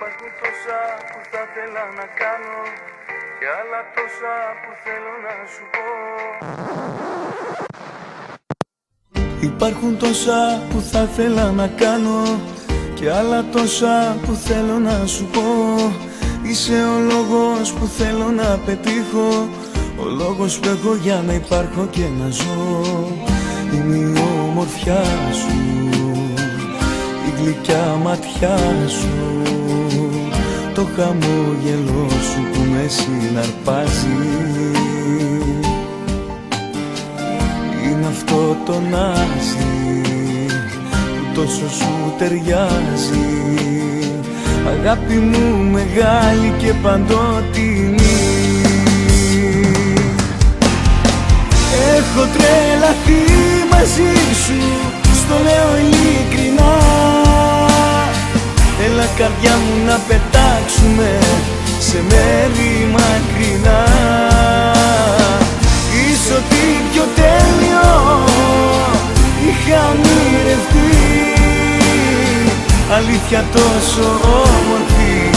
Υπάρχουν τόσα που θα θέλα να κάνω και άλλα τόσα που θέλω να σου πω. Υπάρχουν τόσα που θα θέλα να κάνω και άλλα τόσα που θέλω να σου πω. Είσαι ο λόγος που θέλω να πετύχω, ο λόγος που έχω για να υπάρχω και να ζω. Είναι η ομορφιά σου, η γλυκιά ματιά σου, το χαμόγελό σου που με συναρπάζει. Είναι αυτό το νάζι που τόσο σου ταιριάζει, αγάπη μου μεγάλη και παντοτινή. Έχω τρελαθεί μαζί σου, στο λέω ειλικρινά. Έλα καρδιά μου να πετάξουμε σε μέρη μακρινά. Είσαι ό,τι πιο τέλειο είχα ονειρευτεί, αλήθεια τόσο όμορφη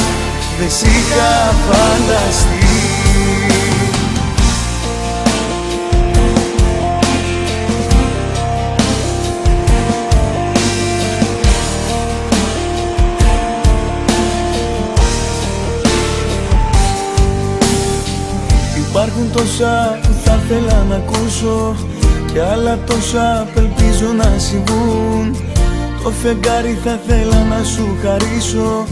δεν σ' είχα φανταστεί. Υπάρχουν τόσα που θα ήθελα να ακούσω και άλλα τόσα που ελπίζω να συμβούν. Το φεγγάρι θα ήθελα να σου χαρίσω,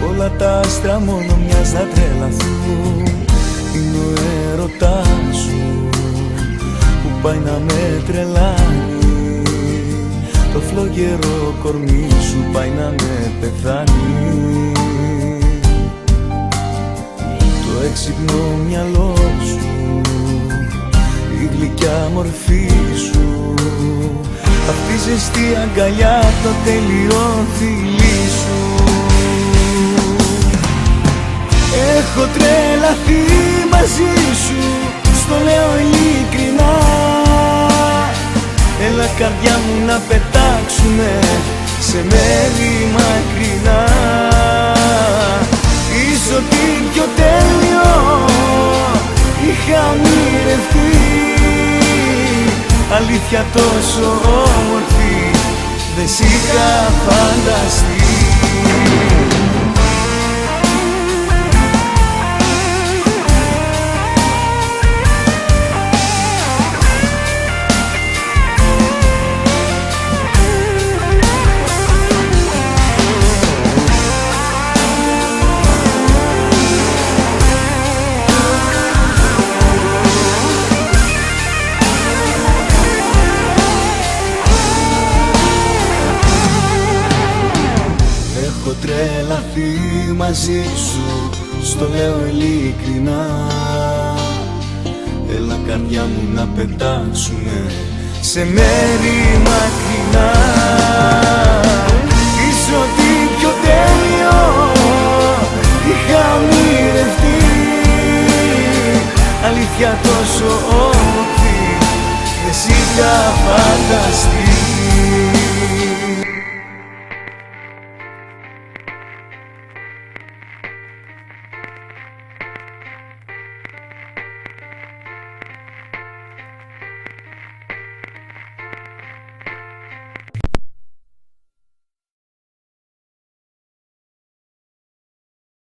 όλα τα άστρα μόνο μιας να τρελαθούν. Είναι ο έρωτάς σου που πάει να με τρελάνει, το φλογερό κορμί σου πάει να με πεθάνει. Το έξυπνο μυαλό σου, η γλυκιά μορφή σου, αυτή η ζεστή αγκαλιά, το τέλειο φιλί σου. Έχω τρελαθεί μαζί σου, στο λέω ειλικρινά. Έλα καρδιά μου να πετάξουμε σε μέρη μακρινά. Είσαι ό,τι πιο τέλειο είχα ονειρευτεί, αλήθεια τόσο όμορφη δεν σ' είχα φανταστεί. Έχω τρελαθεί μαζί σου, στο λέω ειλικρινά. Έλα καρδιά μου να πετάξουμε σε μέρη μακρινά.